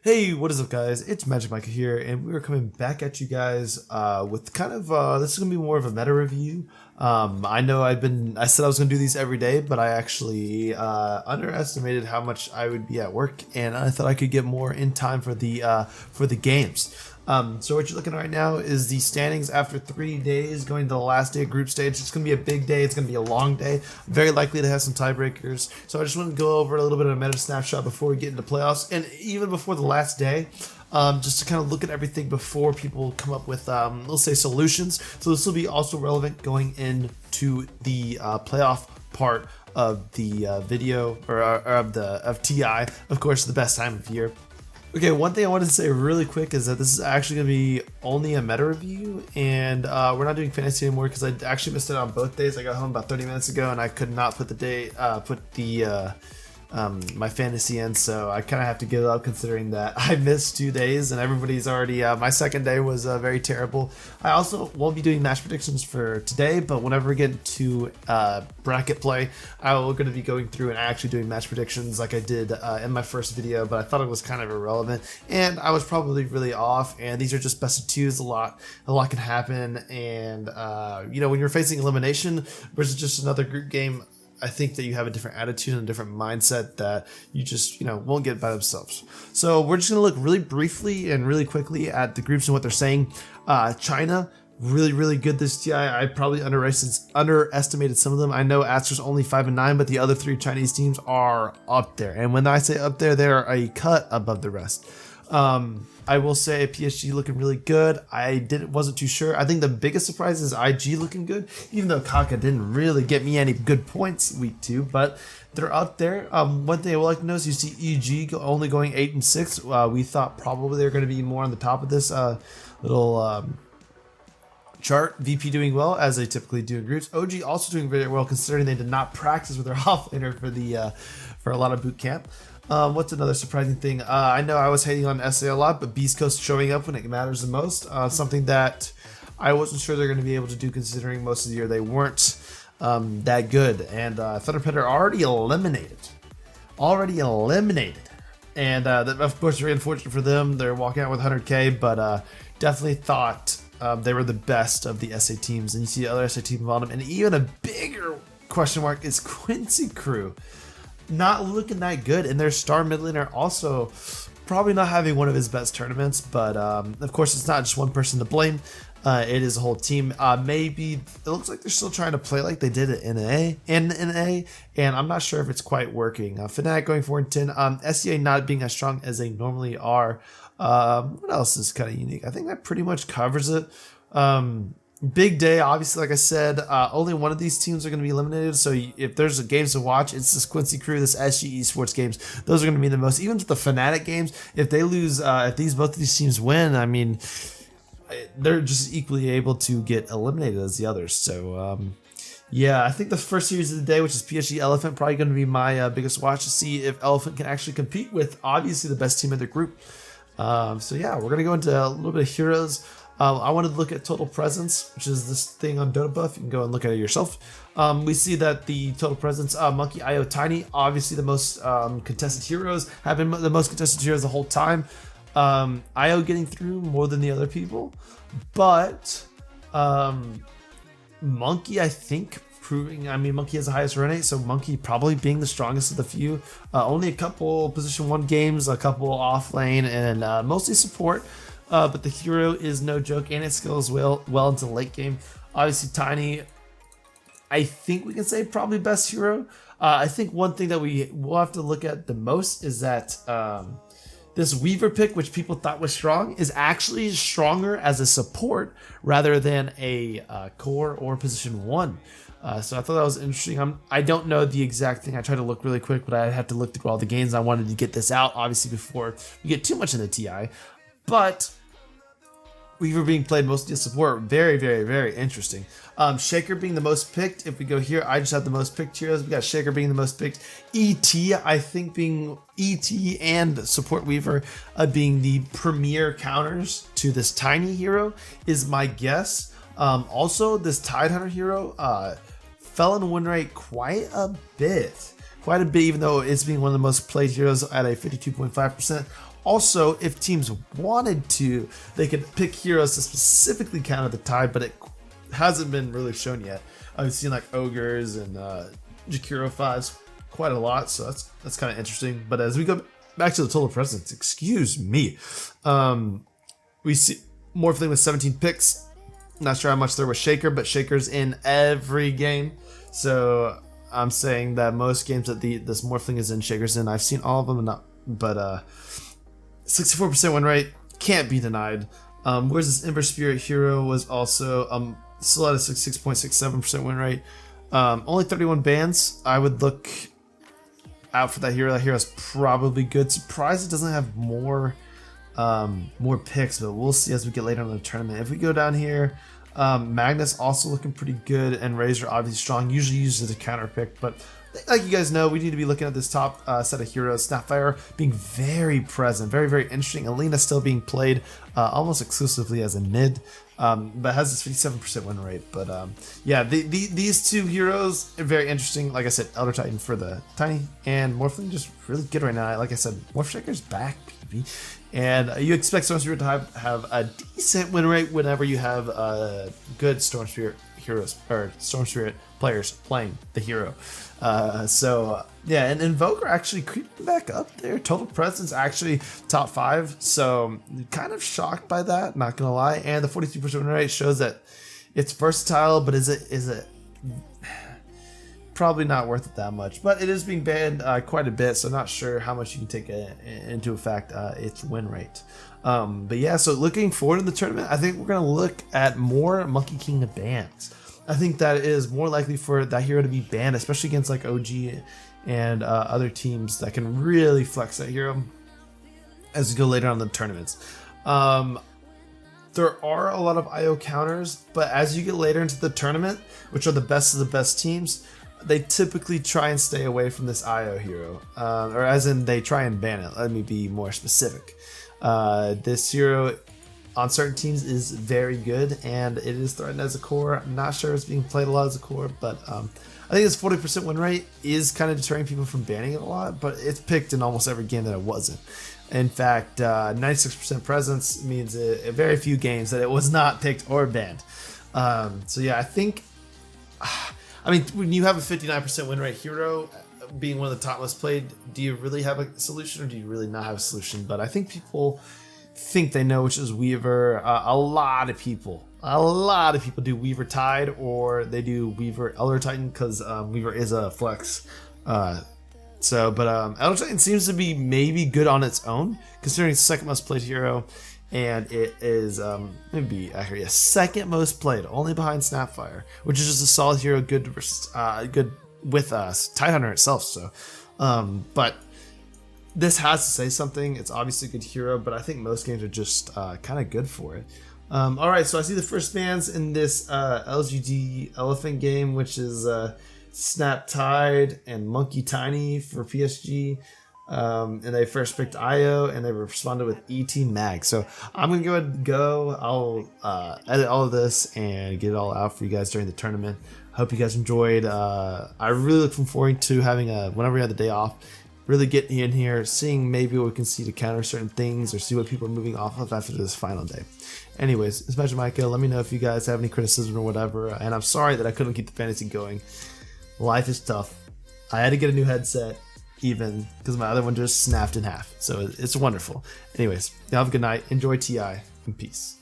Hey, what is up, guys? It's Magic Mike here, and we are coming back at you guys with kind of this is gonna be more of a meta review. I know I said I was gonna do these every day, but I actually underestimated how much I would be at work, and I thought I could get more in time for the games. So what you're looking at right now is the standings after 3 days, going to the last day of group stage. It's going to be a big day. It's going to be a long day. Very likely to have some tiebreakers. So I just want to go over a little bit of a meta snapshot before we get into playoffs, and even before the last day, just to kind of look at everything before people come up with, let's say, solutions. So this will be also relevant going into the playoff part of the video or of TI, of course, the best time of year. Okay, one thing I wanted to say really quick is that this is actually going to be only a meta review, and we're not doing fantasy anymore because I actually missed it on both days. I got home about 30 minutes ago and I could not put my fantasy in, so I kind of have to give it up considering that I missed 2 days and everybody's already, my second day was very terrible. I also won't be doing match predictions for today, but whenever we get to bracket play, I'm going to be going through and actually doing match predictions like I did in my first video, but I thought it was kind of irrelevant and I was probably really off, and these are just best of twos. A lot can happen, and you know, when you're facing elimination versus just another group game, I think that you have a different attitude and a different mindset that you just, you know, won't get by themselves. So we're just going to look really briefly and really quickly at the groups and what they're saying. China, really good this TI. I probably underestimated some of them. I know Astra's only 5-9, but the other 3 Chinese teams are up there. And when I say up there, they're a cut above the rest. I will say PSG looking really good. Wasn't too sure. I think the biggest surprise is IG looking good, even though Kaka didn't really get me any good points week 2, but they're up there. One thing I would like to know is you see EG only going 8 and 6. We thought probably they're going to be more on the top of this little chart. VP doing well as they typically do in groups. OG also doing very well considering they did not practice with their offlaner for a lot of boot camp. What's another surprising thing? I know I was hating on SA a lot, but Beast Coast showing up when it matters the most. Something that I wasn't sure they're going to be able to do considering most of the year they weren't that good. And Thunder Petter already eliminated. And that, of course, very unfortunate for them. They're walking out with 100K, but definitely thought they were the best of the SA teams. And you see the other SA team on them. And even a bigger question mark is Quincy Crew. Not looking that good, and their star mid laner also probably not having one of his best tournaments, but of course it's not just one person to blame. It is a whole team. Maybe it looks like they're still trying to play like they did it in NA, and I'm not sure if it's quite working. Fnatic going 4-10. SEA not being as strong as they normally are. What else is kind of unique? I think that pretty much covers it. Big day, obviously, like I said, only one of these teams are going to be eliminated. So if there's a games to watch, it's this Quincy Crew, this SG Esports games. Those are going to be the most. Even the Fnatic games, if they lose, if both of these teams win, I mean, they're just equally able to get eliminated as the others. So yeah, I think the first series of the day, which is PSG Elephant, probably going to be my biggest watch to see if Elephant can actually compete with obviously the best team in their group. So yeah, we're going to go into a little bit of heroes. I wanted to look at total presence, which is this thing on Dota Buff. You can go and look at it yourself. We see that the total presence, Monkey, IO, Tiny, obviously the most contested heroes, have been the most contested heroes the whole time. IO getting through more than the other people, but Monkey, I think, proving, I mean, Monkey has the highest run rate, so Monkey probably being the strongest of the few. Only a couple position 1 games, a couple off lane, and mostly support. But the hero is no joke, and its skills well into late game. Obviously, Tiny, I think we can say probably best hero. I think one thing that we will have to look at the most is that this Weaver pick, which people thought was strong, is actually stronger as a support rather than a core or position 1. So I thought that was interesting. I don't know the exact thing. I tried to look really quick, but I had to look through all the games. I wanted to get this out, obviously, before we get too much in the TI. But Weaver being played mostly as support, very interesting. Shaker being the most picked. If we go here, I just have the most picked heroes. We got Shaker being the most picked. ET, I think being ET and support Weaver being the premier counters to this Tiny hero is my guess. Also, this Tidehunter hero fell in win rate quite a bit. quite a bit, even though it's being one of the most played heroes at a 52.5%. Also, if teams wanted to, they could pick heroes to specifically counter the tide, but it hasn't been really shown yet. I've seen like ogres and Jakiro 5s quite a lot, so that's kind of interesting. But as we go back to the total presence, excuse me, we see Morphling with 17 picks. Not sure how much there was Shaker, but Shaker's in every game, so I'm saying that most games that this Morphling is in, Shaker's in. I've seen all of them, but 64% win rate can't be denied. Where's this Ember Spirit hero was also still at a 6.67% win rate. Only 31 bans. I would look out for that hero. That hero's probably good. Surprised it doesn't have more picks, but we'll see as we get later in the tournament. If we go down here, Magnus also looking pretty good, and Razor obviously strong. Usually used as a counter pick, but like you guys know, we need to be looking at this top set of heroes. Snapfire being very present, very, very interesting. Alina still being played almost exclusively as a mid, but has this 57% win rate. But yeah, these two heroes are very interesting. Like I said, Elder Titan for the Tiny, and Morphling just really good right now. Like I said, Morph Shaker's back, baby. And you expect Storm Spirit to have a decent win rate whenever you have good Storm Spirit heroes or Storm Spirit players playing the hero. So yeah, and Invoker actually creeping back up there. Total presence actually top 5. So kind of shocked by that, not gonna lie. And the 42% win rate shows that it's versatile, but is it probably not worth it that much, but it is being banned quite a bit, so not sure how much you can take into effect its win rate. But yeah, so looking forward in the tournament, I think we're going to look at more Monkey King bans. I think that is more likely for that hero to be banned, especially against like OG and other teams that can really flex that hero as we go later on in the tournaments. There are a lot of IO counters, but as you get later into the tournament, which are the best of the best teams, they typically try and stay away from this IO hero, or as in they try and ban it. Let me be more specific. This hero on certain teams is very good, and it is threatened as a core. I'm not sure it's being played a lot as a core, but I think this 40% win rate is kind of deterring people from banning it a lot, but it's picked in almost every game that it wasn't. In fact, 96% presence means very few games that it was not picked or banned. So yeah, I think... I mean, when you have a 59% win rate hero being one of the top most played, do you really have a solution or do you really not have a solution? But I think people think they know which is Weaver. A lot of people do Weaver Tide, or they do Weaver Elder Titan because Weaver is a flex. Elder Titan seems to be maybe good on its own, considering it's the second most played hero. And it is maybe actually a second most played, only behind Snapfire, which is just a solid hero, good with Tidehunter itself. So, but this has to say something. It's obviously a good hero, but I think most games are just kind of good for it. All right, so I see the first bans in this LGD Elephant game, which is Snap Tide and Monkey Tiny for PSG. And they first picked IO, and they responded with ET Mag. So I'm gonna go ahead and I'll edit all of this and get it all out for you guys during the tournament. Hope you guys enjoyed. I really look forward to having whenever we have the day off, really getting in here, seeing maybe what we can see to counter certain things or see what people are moving off of after this final day. Anyways, it's Magic Micah. Let me know if you guys have any criticism or whatever. And I'm sorry that I couldn't keep the fantasy going. Life is tough. I had to get a new headset, even because my other one just snapped in half. So it's wonderful. Anyways, y'all have a good night. Enjoy TI and peace.